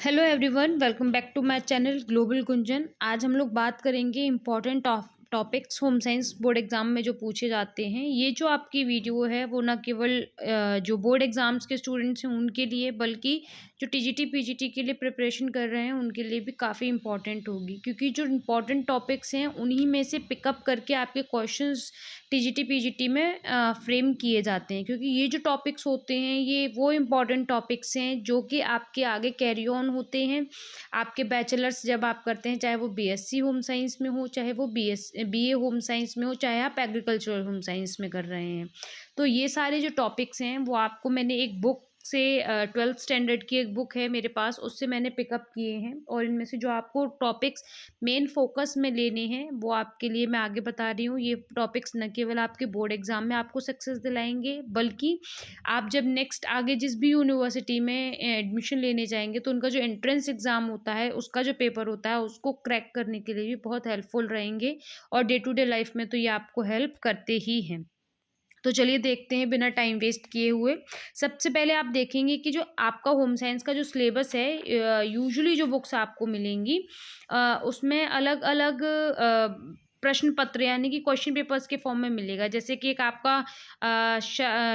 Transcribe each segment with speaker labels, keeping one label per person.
Speaker 1: Hello everyone, welcome back to my channel global Gunjan. आज हम लोग बात करेंगे important topics home science board exam में जो पूछे जाते हैं। ये जो आपकी वीडियो है वो ना केवल जो बोर्ड एग्जाम्स के स्टूडेंट्स हैं उनके लिए, बल्कि जो टीजीटी पीजीटी के लिए प्रिपरेशन कर रहे हैं उनके लिए भी काफ़ी इंपॉर्टेंट होगी, क्योंकि जो इम्पॉर्टेंट टॉपिक्स हैं उन्हीं में से पिकअप करके आपके क्वेश्चंस टीजीटी पीजीटी में फ्रेम किए जाते हैं। क्योंकि ये जो टॉपिक्स होते हैं ये वो इम्पॉर्टेंट टॉपिक्स हैं जो कि आपके आगे कैरी ऑन होते हैं। आपके बैचलर्स जब आप करते हैं, चाहे वो बीएससी होम साइंस में हो, चाहे वो बीए होम साइंस में हो, चाहे आप एग्रीकल्चरल होम साइंस में कर रहे हैं, तो ये सारे जो टॉपिक्स हैं वो आपको मैंने एक बुक से 12th स्टैंडर्ड की एक बुक है मेरे पास, उससे मैंने पिकअप किए हैं। और इनमें से जो आपको टॉपिक्स मेन फोकस में लेने हैं वो आपके लिए मैं आगे बता रही हूँ। ये टॉपिक्स न केवल आपके बोर्ड एग्जाम में आपको सक्सेस दिलाएंगे, बल्कि आप जब नेक्स्ट आगे जिस भी यूनिवर्सिटी में एडमिशन लेने जाएंगे तो उनका जो एंट्रेंस एग्ज़ाम होता है, उसका जो पेपर होता है, उसको क्रैक करने के लिए भी बहुत हेल्पफुल रहेंगे। और डे टू डे लाइफ में तो ये आपको हेल्प करते ही हैं। तो चलिए देखते हैं बिना टाइम वेस्ट किए हुए। सबसे पहले आप देखेंगे कि जो आपका होम साइंस का जो सिलेबस है, यूजुअली जो बुक्स आपको मिलेंगी उसमें अलग अलग प्रश्न पत्र यानी कि क्वेश्चन पेपर्स के फॉर्म में मिलेगा। जैसे कि एक आपका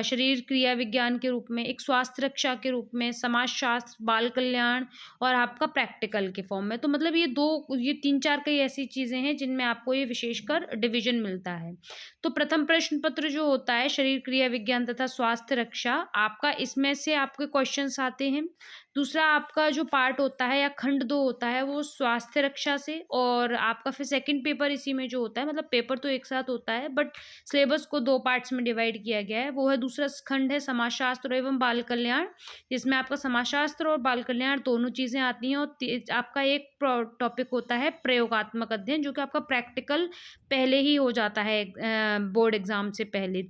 Speaker 1: शरीर क्रिया विज्ञान के रूप में, एक स्वास्थ्य रक्षा के रूप में, समाज शास्त्र, बाल कल्याण, और आपका प्रैक्टिकल के फॉर्म में। तो मतलब ये तीन चार कई ऐसी चीज़ें हैं जिनमें आपको ये विशेषकर डिवीजन मिलता है। तो प्रथम प्रश्न पत्र जो होता है शरीर क्रिया विज्ञान तथा स्वास्थ्य रक्षा, आपका इसमें से आपके क्वेश्चंस आते हैं। दूसरा आपका जो पार्ट होता है या खंड 2 होता है वो स्वास्थ्य रक्षा से, और आपका फिर सेकंड पेपर इसी में जो होता है, मतलब पेपर तो एक साथ होता है बट सिलेबस को 2 पार्ट्स में डिवाइड किया गया है। वो है दूसरा खंड है समाजशास्त्र एवं बाल कल्याण, जिसमें आपका समाजशास्त्र और बाल कल्याण दोनों चीज़ें आती हैं। और आपका एक टॉपिक होता है प्रयोगात्मक अध्ययन, जो कि आपका प्रैक्टिकल पहले ही हो जाता है बोर्ड एग्जाम से पहले।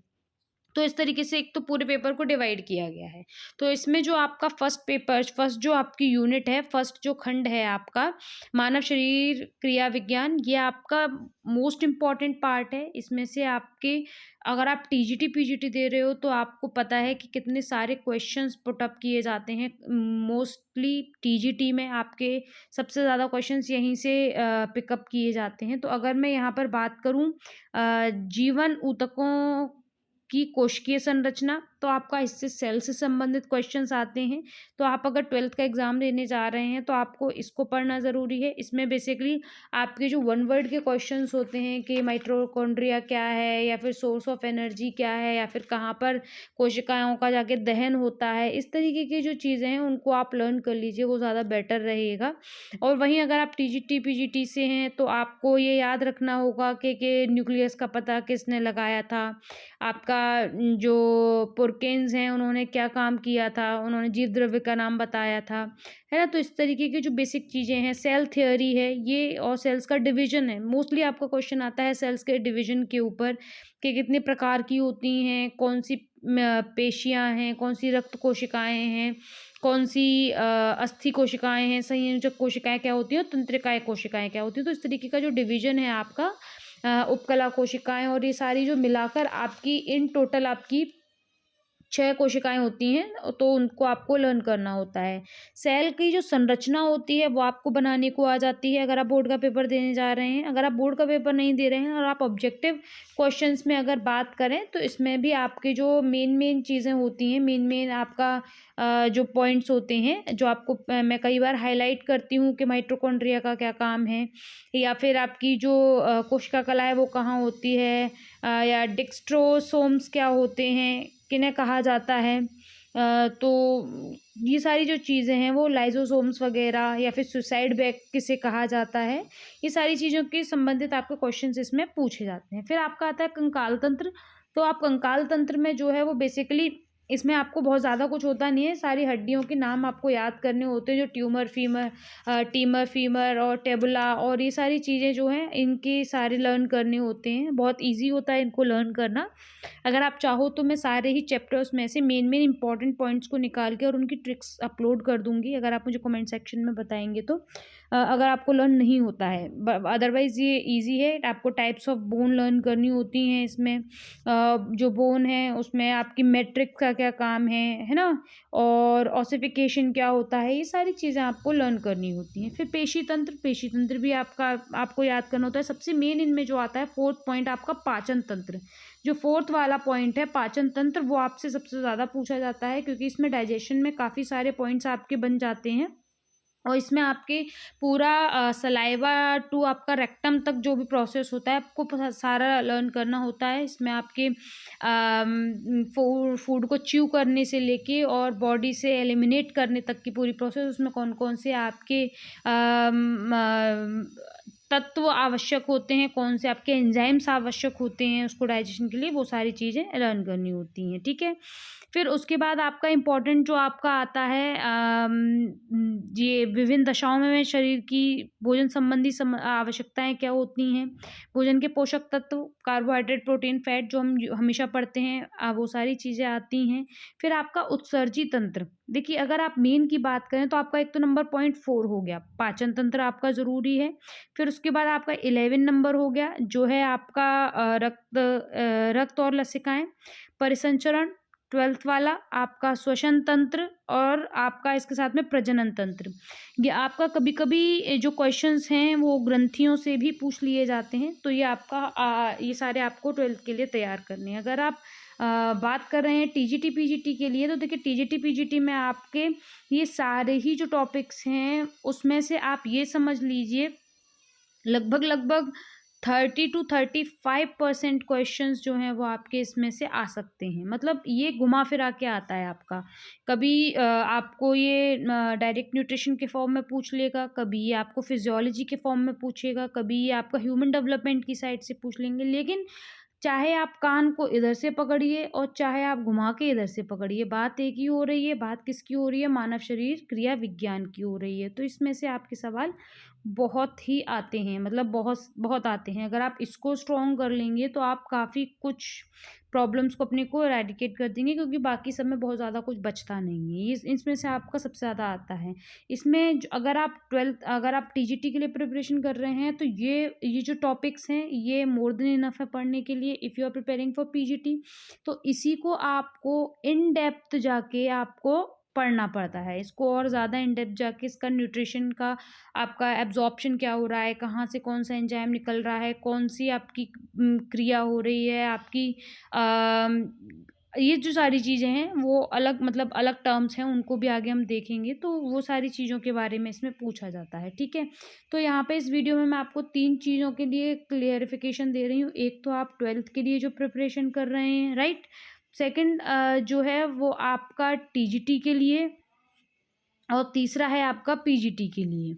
Speaker 1: तो इस तरीके से एक तो पूरे पेपर को डिवाइड किया गया है। तो इसमें जो आपका फर्स्ट जो आपकी यूनिट है, फर्स्ट जो खंड है आपका मानव शरीर क्रिया विज्ञान, ये आपका मोस्ट इम्पॉर्टेंट पार्ट है। इसमें से आपके अगर आप टीजीटी पीजीटी दे रहे हो तो आपको पता है कि कितने सारे क्वेश्चंस पुट अप किए जाते हैं। मोस्टली टीजीटी में आपके सबसे ज़्यादा क्वेश्चंस यहीं से पिकअप किए जाते हैं। तो अगर मैं यहाँ पर बात करूँ जीवन ऊतकों की कोशिकीय संरचना, तो आपका इससे सेल से संबंधित क्वेश्चंस आते हैं। तो आप अगर 12th का एग्ज़ाम देने जा रहे हैं तो आपको इसको पढ़ना ज़रूरी है। इसमें बेसिकली आपके जो वन वर्ड के क्वेश्चंस होते हैं कि माइटोकॉन्ड्रिया क्या है, या फिर सोर्स ऑफ एनर्जी क्या है, या फिर कहाँ पर कोशिकाओं का जाके दहन होता है, इस तरीके की जो चीज़ें हैं उनको आप लर्न कर लीजिए, वो ज़्यादा बेटर रहेगा। और वहीं अगर आप टीजीटी पीजीटी से हैं तो आपको ये याद रखना होगा कि न्यूक्लियस का पता किसने लगाया था, आपका जो पुरकेन्स हैं उन्होंने क्या काम किया था, उन्होंने जीव द्रव्य का नाम बताया था, है ना। तो इस तरीके की जो बेसिक चीज़ें हैं, सेल थ्योरी है ये, और सेल्स का डिवीजन है। मोस्टली आपका क्वेश्चन आता है सेल्स के डिवीजन के ऊपर कि कितने प्रकार की होती हैं, कौन सी पेशियाँ हैं, कौन सी रक्त कोशिकाएं हैं, कौन सी अस्थि कोशिकाएं हैं, संयोजक कोशिकाएं क्या होती हैं, और तंत्रिकाएं कोशिकाएं क्या होती हैं। तो इस तरीके का जो डिवीजन है आपका, उपकला कोशिकाएं, और ये सारी जो मिलाकर आपकी इन टोटल आपकी 6 कोशिकाएं होती हैं, तो उनको आपको लर्न करना होता है। सेल की जो संरचना होती है वो आपको बनाने को आ जाती है अगर आप बोर्ड का पेपर देने जा रहे हैं। अगर आप बोर्ड का पेपर नहीं दे रहे हैं और आप ऑब्जेक्टिव क्वेश्चंस में अगर बात करें तो इसमें भी आपके जो मेन चीज़ें होती हैं, मेन आपका जो पॉइंट्स होते हैं, जो आपको मैं कई बार हाईलाइट करती हूँ कि माइटोकॉन्ड्रिया का क्या काम है, या फिर आपकी जो कोशिका कला है वो कहाँ होती है, या डिक्स्ट्रोसोम्स क्या होते हैं, किन्हें कहा जाता है। तो ये सारी जो चीज़ें हैं वो लाइसोसोम्स वगैरह, या फिर सुसाइड बैग किसे कहा जाता है, ये सारी चीज़ों के संबंधित आपके क्वेश्चंस इसमें पूछे जाते हैं। फिर आपका आता है कंकाल तंत्र। तो आप कंकाल तंत्र में जो है वो बेसिकली इसमें आपको बहुत ज़्यादा कुछ होता नहीं है, सारी हड्डियों के नाम आपको याद करने होते हैं, जो टीमर फीमर और टेबुला, और ये सारी चीज़ें जो हैं इनके सारे लर्न करने होते हैं। बहुत ईजी होता है इनको लर्न करना। अगर आप चाहो तो मैं सारे ही चैप्टर्स में से मेन इंपॉर्टेंट पॉइंट्स को निकाल के और उनकी ट्रिक्स अपलोड कर दूंगी, अगर आप मुझे कमेंट सेक्शन में बताएंगे तो। अगर आपको लर्न नहीं होता है, अदरवाइज़ ये इजी है। आपको टाइप्स ऑफ बोन लर्न करनी होती हैं इसमें। जो बोन है उसमें आपकी मैट्रिक्स का क्या काम है ना? और ऑसिफिकेशन क्या होता है, ये सारी चीज़ें आपको लर्न करनी होती हैं। फिर पेशी तंत्र भी आपको याद करना होता है। सबसे मेन इनमें जो आता है 4th पॉइंट आपका पाचन तंत्र। जो 4th वाला पॉइंट है पाचन तंत्र, वो आपसे सबसे ज़्यादा पूछा जाता है, क्योंकि इसमें डाइजेशन में काफ़ी सारे पॉइंट्स आपके बन जाते हैं। और इसमें आपके पूरा सलाइवा टू आपका रेक्टम तक जो भी प्रोसेस होता है, आपको सारा लर्न करना होता है। इसमें आपके फूड को च्यू करने से लेके और बॉडी से एलिमिनेट करने तक की पूरी प्रोसेस, उसमें कौन कौन से आपके तत्व आवश्यक होते हैं, कौन से आपके एंजाइम्स आवश्यक होते हैं उसको डाइजेशन के लिए, वो सारी चीज़ें लर्न करनी होती हैं। ठीक है। फिर उसके बाद आपका इम्पोर्टेंट जो आपका आता है ये विभिन्न दशाओं में शरीर की भोजन संबंधी आवश्यकताएं क्या होती हैं, भोजन के पोषक तत्व, कार्बोहाइड्रेट, प्रोटीन, फैट, जो हम हमेशा पढ़ते हैं, वो सारी चीज़ें आती हैं। फिर आपका उत्सर्जी तंत्र, देखिए अगर आप मेन की बात करें तो आपका एक तो नंबर पॉइंट 4 हो गया, पाचन तंत्र आपका ज़रूरी है। फिर उसके बाद आपका 11 नंबर हो गया, जो है आपका रक्त और लसिकाएं, परिसंचरण। 12th वाला आपका श्वसन तंत्र, और आपका इसके साथ में प्रजनन तंत्र। ये आपका कभी कभी जो क्वेश्चंस हैं वो ग्रंथियों से भी पूछ लिए जाते हैं, तो ये आपका ये सारे आपको 12th के लिए तैयार करने हैं। अगर आप बात कर रहे हैं टीजीटी पीजीटी के लिए, तो देखिए टीजीटी पीजीटी में आपके ये सारे ही जो टॉपिक्स हैं उसमें से आप ये समझ लीजिए लगभग 30 to 35% क्वेश्चंस जो हैं वो आपके इसमें से आ सकते हैं। मतलब ये घुमा फिरा के आता है आपका। कभी आपको ये डायरेक्ट न्यूट्रिशन के फॉर्म में पूछ लेगा, कभी ये आपको फिजियोलॉजी के फॉर्म में पूछेगा, कभी ये आपका ह्यूमन डेवलपमेंट की साइड से पूछ लेंगे। लेकिन चाहे आप कान को इधर से पकड़िए और चाहे आप घुमा के इधर से पकड़िए, बात एक ही हो रही है। बात किसकी हो रही है? मानव शरीर क्रिया विज्ञान की हो रही है। तो इसमें से आपके सवाल बहुत ही आते हैं, मतलब बहुत बहुत आते हैं। अगर आप इसको स्ट्रॉन्ग कर लेंगे तो आप काफ़ी कुछ प्रॉब्लम्स को अपने को एराडिकेट कर देंगे, क्योंकि बाकी सब में बहुत ज़्यादा कुछ बचता नहीं है। ये इसमें से आपका सबसे ज़्यादा आता है। इसमें अगर आप टीजीटी के लिए प्रिपरेशन कर रहे हैं तो ये जो टॉपिक्स हैं ये मोर देन इनफ है पढ़ने के लिए। If you are preparing for PGT, तो इसी को आपको इन डेप्थ जाके आपको पढ़ना पड़ता है। इसको और ज़्यादा इन डेप्थ जाके इसका न्यूट्रिशन का आपका एब्जॉर्प्शन क्या हो रहा है, कहाँ से कौन सा एंजाइम निकल रहा है, कौन सी आपकी क्रिया हो रही है आपकी, ये जो सारी चीज़ें हैं वो अलग, मतलब अलग टर्म्स हैं, उनको भी आगे हम देखेंगे। तो वो सारी चीज़ों के बारे में इसमें पूछा जाता है। ठीक है। तो यहाँ पे इस वीडियो में मैं आपको 3 चीज़ों के लिए क्लियरिफिकेशन दे रही हूँ। एक तो आप 12th के लिए जो प्रिपरेशन कर रहे हैं, राइट। सेकंड जो है वो आपका टीजीटी के लिए, और तीसरा है आपका पीजीटी के लिए।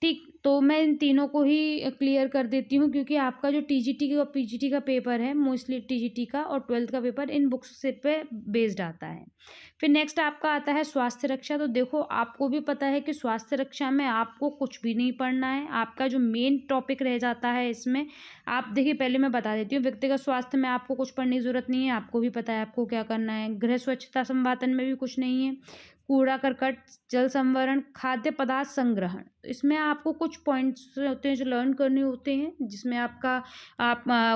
Speaker 1: ठीक, तो मैं इन तीनों को ही क्लियर कर देती हूँ, क्योंकि आपका जो टीजीटी और पीजीटी का पेपर है, मोस्टली टीजीटी का और 12th का पेपर इन बुक्स से पे बेस्ड आता है। फिर नेक्स्ट आपका आता है स्वास्थ्य रक्षा। तो देखो आपको भी पता है कि स्वास्थ्य रक्षा में आपको कुछ भी नहीं पढ़ना है। आपका जो मेन टॉपिक रह जाता है इसमें, आप देखिए पहले मैं बता देती हूँ, व्यक्तिगत स्वास्थ्य में आपको कुछ पढ़ने की ज़रूरत नहीं है, आपको भी पता है आपको क्या करना है। गृह स्वच्छता संवातन में भी कुछ नहीं है। कूड़ा करकट, जल संवरण, खाद्य पदार्थ संग्रहण, इसमें आपको कुछ पॉइंट्स होते हैं जो लर्न करने होते हैं, जिसमें आप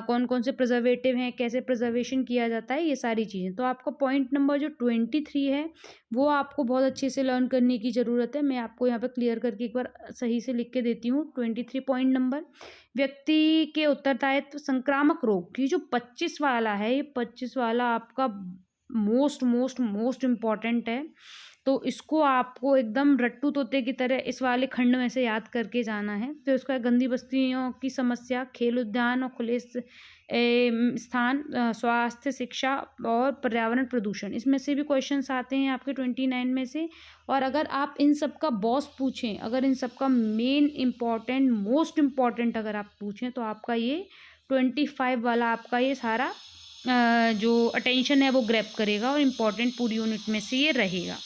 Speaker 1: कौन कौन से प्रिजर्वेटिव हैं, कैसे प्रिजर्वेशन किया जाता है, ये सारी चीज़ें। तो आपका पॉइंट नंबर जो 23 है वो आपको बहुत अच्छे से लर्न करने की ज़रूरत है। मैं आपको यहाँ पे क्लियर करके एक बार सही से लिख के देती हूँ। 23 पॉइंट नंबर, व्यक्ति के उत्तरदायित्व, संक्रामक रोग। ये जो 25 वाला है, ये 25 वाला आपका मोस्ट मोस्ट मोस्ट इम्पॉर्टेंट है। तो इसको आपको एकदम रट्टू तोते की तरह इस वाले खंड में से याद करके जाना है। फिर उसका गंदी बस्तियों की समस्या, खेल उद्यान और खुले स्थान, स्वास्थ्य, शिक्षा और पर्यावरण प्रदूषण, इसमें से भी क्वेश्चंस आते हैं आपके 29 में से। और अगर आप इन सब का बॉस पूछें, अगर इन सब का मेन इम्पॉर्टेंट मोस्ट इम्पॉर्टेंट अगर आप पूछें, तो आपका ये 25 वाला आपका ये सारा जो अटेंशन है वो ग्रैब करेगा, और इम्पॉर्टेंट पूरी यूनिट में से ये रहेगा।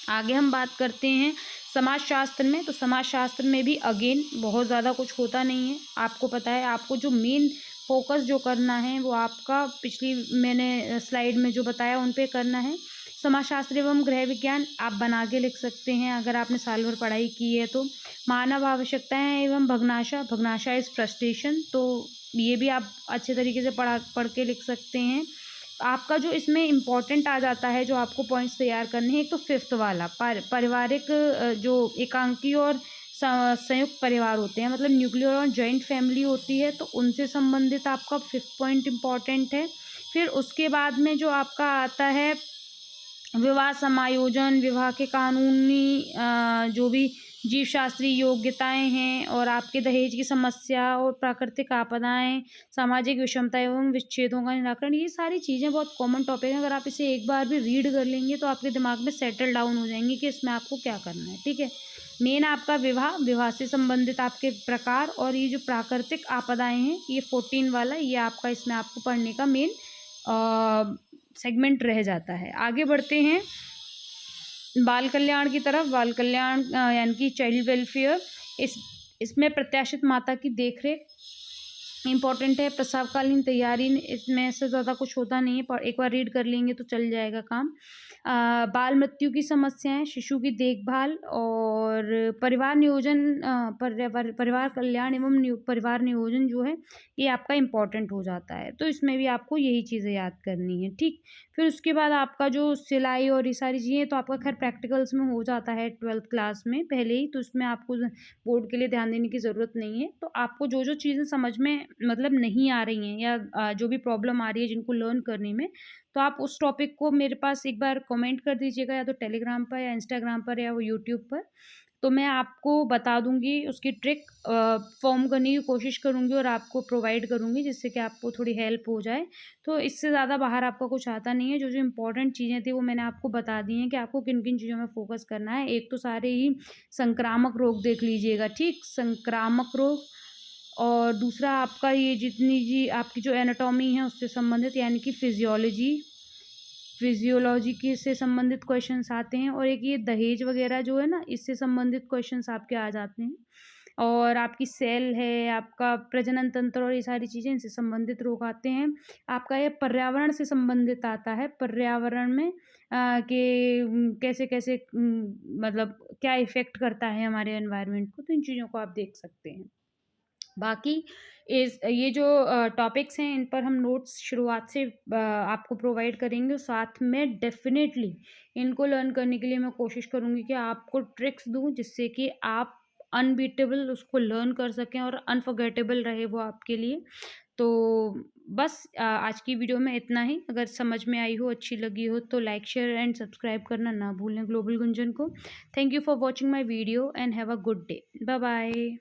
Speaker 1: आगे हम बात करते हैं समाजशास्त्र में। तो समाजशास्त्र में भी अगेन बहुत ज़्यादा कुछ होता नहीं है। आपको पता है आपको जो मेन फोकस जो करना है वो आपका पिछली मैंने स्लाइड में जो बताया उन पे करना है। समाजशास्त्र एवं गृह विज्ञान आप बना के लिख सकते हैं अगर आपने साल भर पढ़ाई की है तो। मानव आवश्यकताएं एवं भग्नाशा इज फ्रस्ट्रेशन, तो ये भी आप अच्छे तरीके से पढ़ के लिख सकते हैं। आपका जो इसमें इम्पोर्टेंट आ जाता है, जो आपको पॉइंट्स तैयार करने हैं, एक तो फिफ्थ वाला पारिवारिक जो एकांकी और संयुक्त परिवार होते हैं, मतलब न्यूक्लियर और जॉइंट फैमिली होती है, तो उनसे संबंधित आपका फिफ्थ पॉइंट इम्पॉर्टेंट है। फिर उसके बाद में जो आपका आता है विवाह समायोजन, विवाह के कानूनी जो भी जीव शास्त्रीय योग्यताएँ हैं और आपके दहेज की समस्या और प्राकृतिक आपदाएँ, सामाजिक विषमता एवं विच्छेदों का निराकरण, ये सारी चीज़ें बहुत कॉमन टॉपिक हैं। अगर आप इसे एक बार भी रीड कर लेंगे तो आपके दिमाग में सेटल डाउन हो जाएँगी कि इसमें आपको क्या करना है, ठीक है। मेन आपका विवाह, विवाह से संबंधित आपके प्रकार और ये जो प्राकृतिक आपदाएँ हैं, ये 14 वाला, ये आपका इसमें आपको पढ़ने का मेन सेगमेंट रह जाता है। आगे बढ़ते हैं बाल कल्याण की तरफ। बाल कल्याण यानी कि चाइल्ड वेलफेयर, इसमें प्रत्याशित माता की देखरेख इम्पॉर्टेंट है। प्रसवकालीन तैयारी, इसमें से ज़्यादा कुछ होता नहीं है, पर एक बार रीड कर लेंगे तो चल जाएगा काम। बाल मृत्यु की समस्याएं, शिशु की देखभाल और परिवार नियोजन, परिवार कल्याण एवं परिवार नियोजन जो है ये आपका इम्पोर्टेंट हो जाता है। तो इसमें भी आपको यही चीज़ें याद करनी है, ठीक। फिर उसके बाद आपका जो सिलाई और ये सारी चीज़ें, तो आपका खैर प्रैक्टिकल्स में हो जाता है 12th क्लास में पहले ही, तो इसमें आपको बोर्ड के लिए ध्यान देने की ज़रूरत नहीं है। तो आपको जो चीज़ें समझ में मतलब नहीं आ रही हैं या जो भी प्रॉब्लम आ रही है जिनको लर्न करने में, तो आप उस टॉपिक को मेरे पास एक बार कमेंट कर दीजिएगा, या तो टेलीग्राम पर या इंस्टाग्राम पर या वो यूट्यूब पर। तो मैं आपको बता दूँगी उसकी ट्रिक, फ़ॉर्म करने की कोशिश करूँगी और आपको प्रोवाइड करूँगी, जिससे कि आपको थोड़ी हेल्प हो जाए। तो इससे ज़्यादा बाहर आपका कुछ आता नहीं है। जो इम्पोर्टेंट चीज़ें थी वो मैंने आपको बता दी हैं कि आपको किन-किन चीज़ों में फ़ोकस करना है। एक तो सारे ही संक्रामक रोग देख लीजिएगा, ठीक? संक्रामक रोग, और दूसरा आपका ये जितनी जी आपकी जो एनाटॉमी है उससे संबंधित, यानी कि फिजियोलॉजी की से संबंधित क्वेश्चंस आते हैं, और एक ये दहेज वगैरह जो है ना, इससे संबंधित क्वेश्चंस आपके आ जाते हैं। और आपकी सेल है, आपका प्रजनन तंत्र और ये सारी चीज़ें, इनसे संबंधित रोग आते हैं। आपका ये पर्यावरण से संबंधित आता है, पर्यावरण में कैसे-कैसे मतलब क्या इफ़ेक्ट करता है हमारे एनवायरनमेंट को, तो इन चीज़ों को आप देख सकते हैं। बाकी ये जो टॉपिक्स हैं, इन पर हम नोट्स शुरुआत से आपको प्रोवाइड करेंगे। साथ में डेफ़िनेटली इनको लर्न करने के लिए मैं कोशिश करूँगी कि आपको ट्रिक्स दूँ, जिससे कि आप अनबीटेबल उसको लर्न कर सकें और अनफ़ॉरगेटेबल रहे वो आपके लिए। तो बस आज की वीडियो में इतना ही। अगर समझ में आई हो, अच्छी लगी हो, तो लाइक, शेयर एंड सब्सक्राइब करना ना भूलें ग्लोबल गुंजन को। Thank you for watching my video and have a good day. Bye bye.